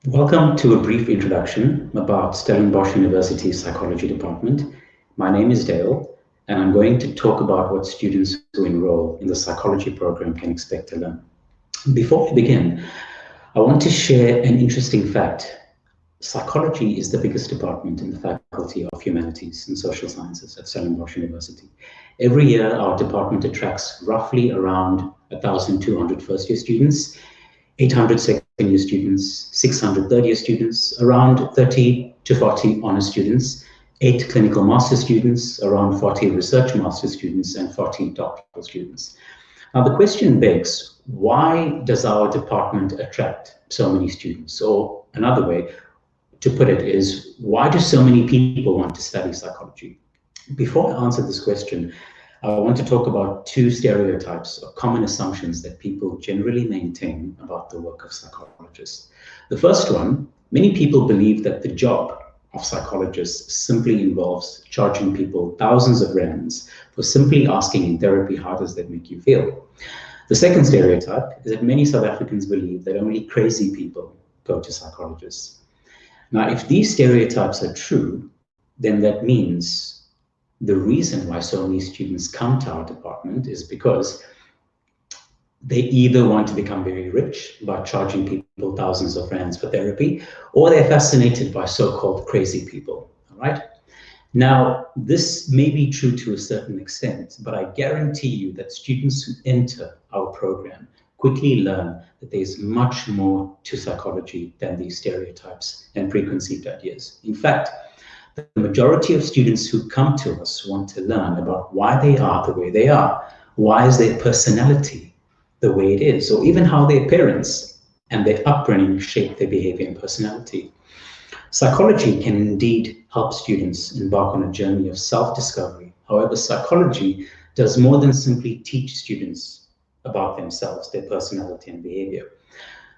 Welcome to a brief introduction about Stellenbosch University's Psychology Department. My name is Dale, and I'm going to talk about what students who enroll in the psychology program can expect to learn. Before we begin, I want to share an interesting fact. Psychology is the biggest department in the Faculty of Humanities and Social Sciences at Stellenbosch University. Every year, our department attracts roughly around 1,200 first-year students, 800 second-year students, 600 third-year students, around 30 to 40 honors students, 8 clinical master students, around 40 research master students, and 40 doctoral students. Now, the question begs, why does our department attract so many students? Or another way to put it is, why do so many people want to study psychology? Before I answer this question, I want to talk about two stereotypes or common assumptions that people generally maintain about the work of psychologists. The first one, many people believe that the job of psychologists simply involves charging people thousands of rands for simply asking in therapy, how does that make you feel? The second stereotype is that many South Africans believe that only crazy people go to psychologists. Now, if these stereotypes are true, then that means the reason why so many students come to our department is because they either want to become very rich by charging people thousands of rands for therapy, or they're fascinated by so-called crazy people, all right? Now, this may be true to a certain extent, but I guarantee you that students who enter our program quickly learn that there's much more to psychology than these stereotypes and preconceived ideas. In fact, the majority of students who come to us want to learn about why they are the way they are. Why is their personality the way it is? Or even how their parents and their upbringing shape their behavior and personality. Psychology can indeed help students embark on a journey of self-discovery. However, psychology does more than simply teach students about themselves, their personality and behavior.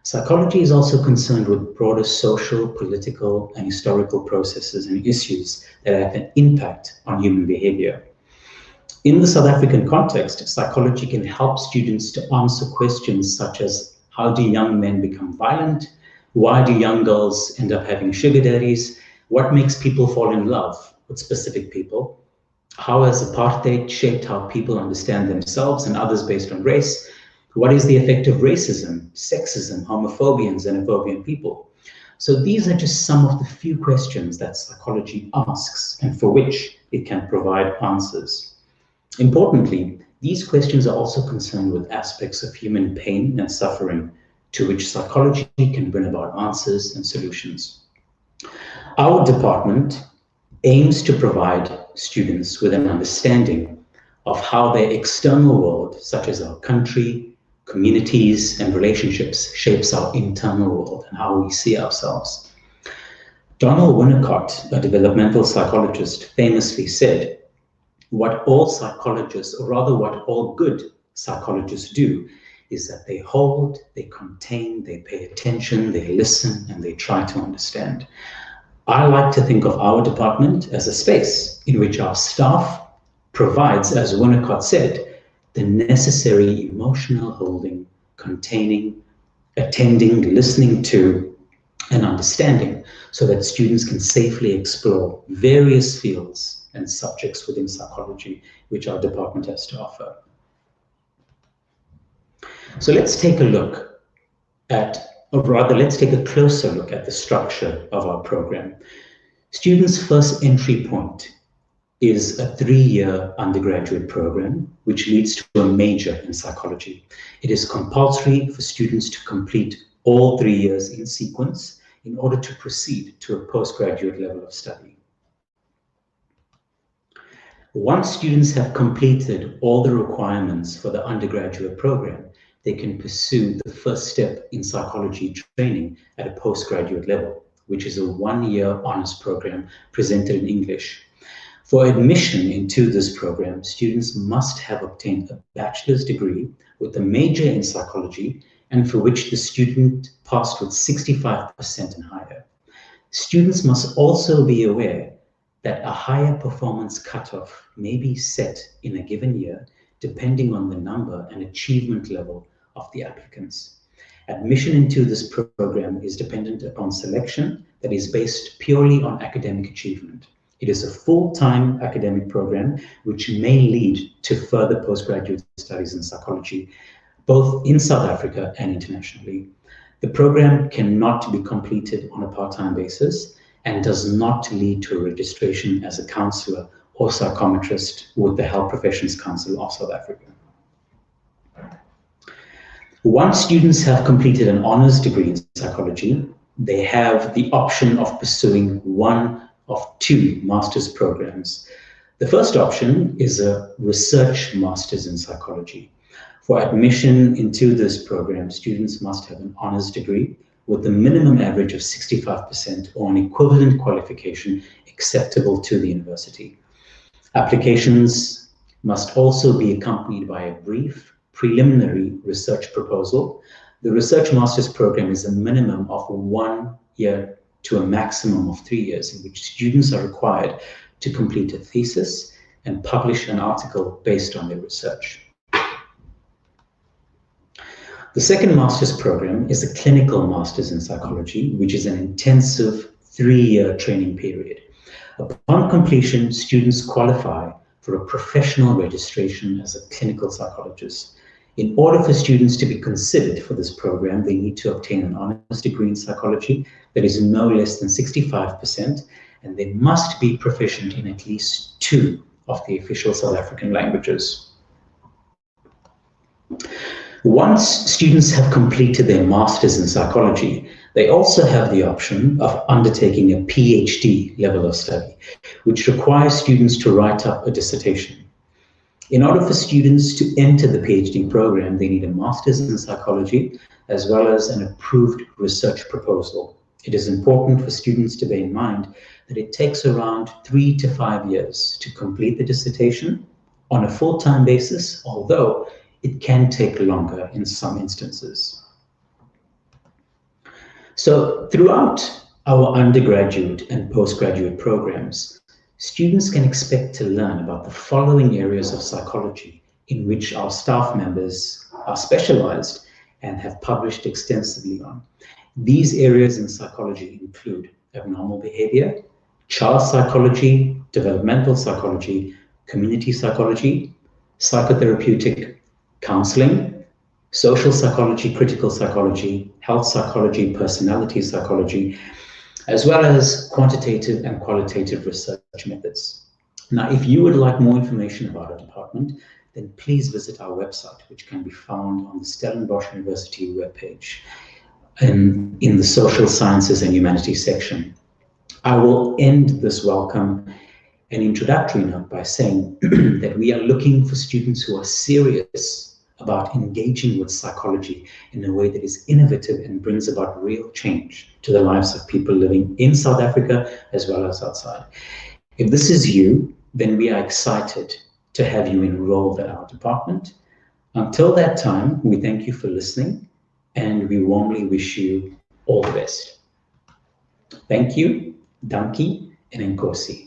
Psychology is also concerned with broader social, political, and historical processes and issues that have an impact on human behavior. In the South African context, psychology can help students to answer questions such as, how do young men become violent? Why do young girls end up having sugar daddies? What makes people fall in love with specific people? How has apartheid shaped how people understand themselves and others based on race? What is the effect of racism, sexism, homophobia, and xenophobia in people? So these are just some of the few questions that psychology asks and for which it can provide answers. Importantly, these questions are also concerned with aspects of human pain and suffering to which psychology can bring about answers and solutions. Our department aims to provide students with an understanding of how their external world, such as our country, communities, and relationships, shapes our internal world and how we see ourselves. Donald Winnicott, a developmental psychologist, famously said, what all psychologists, or rather what all good psychologists do, is that they hold, they contain, they pay attention, they listen, and they try to understand. I like to think of our department as a space in which our staff provides, as Winnicott said, the necessary emotional holding, containing, attending, listening to, and understanding so that students can safely explore various fields and subjects within psychology which our department has to offer. So let's take a look at, or rather, let's take a closer look at the structure of our program. Students' first entry point is a 3-year undergraduate program, which leads to a major in psychology. It is compulsory for students to complete all 3 years in sequence in order to proceed to a postgraduate level of study. Once students have completed all the requirements for the undergraduate program, they can pursue the first step in psychology training at a postgraduate level, which is a 1-year honors program presented in English. For admission into this program, students must have obtained a bachelor's degree with a major in psychology and for which the student passed with 65% and higher. Students must also be aware that a higher performance cutoff may be set in a given year depending on the number and achievement level of the applicants. Admission into this program is dependent upon selection that is based purely on academic achievement. It is a full-time academic program which may lead to further postgraduate studies in psychology, both in South Africa and internationally. The program cannot be completed on a part-time basis and does not lead to a registration as a counselor or psychometrist with the Health Professions Council of South Africa. Once students have completed an honors degree in psychology, they have the option of pursuing one of two master's programs. The first option is a research master's in psychology. For admission into this program, students must have an honors degree with a minimum average of 65% or an equivalent qualification acceptable to the university. Applications must also be accompanied by a brief preliminary research proposal. The research master's program is a minimum of 1 year to a maximum of 3 years, in which students are required to complete a thesis and publish an article based on their research. The second master's program is a clinical master's in psychology, which is an intensive 3-year training period. Upon completion, students qualify for a professional registration as a clinical psychologist. In order for students to be considered for this program, they need to obtain an honors degree in psychology that is no less than 65%, and they must be proficient in at least 2 of the official South African languages. Once students have completed their master's in psychology, they also have the option of undertaking a PhD level of study, which requires students to write up a dissertation. In order for students to enter the PhD program, they need a master's in psychology as well as an approved research proposal. It is important for students to bear in mind that it takes around 3 to 5 years to complete the dissertation on a full-time basis, although it can take longer in some instances. So throughout our undergraduate and postgraduate programs, students can expect to learn about the following areas of psychology in which our staff members are specialized and have published extensively on. These areas in psychology include abnormal behavior, child psychology, developmental psychology, community psychology, psychotherapeutic counseling, social psychology, critical psychology, health psychology, personality psychology, as well as quantitative and qualitative research methods. Now, if you would like more information about our department, then please visit our website, which can be found on the Stellenbosch University webpage in the Social Sciences and Humanities section. I will end this welcome and introductory note by saying that we are looking for students who are serious about engaging with psychology in a way that is innovative and brings about real change to the lives of people living in South Africa as well as outside. If this is you, then we are excited to have you enrolled at our department. Until that time, we thank you for listening and we warmly wish you all the best. Thank you, Dankie, and Nkosi.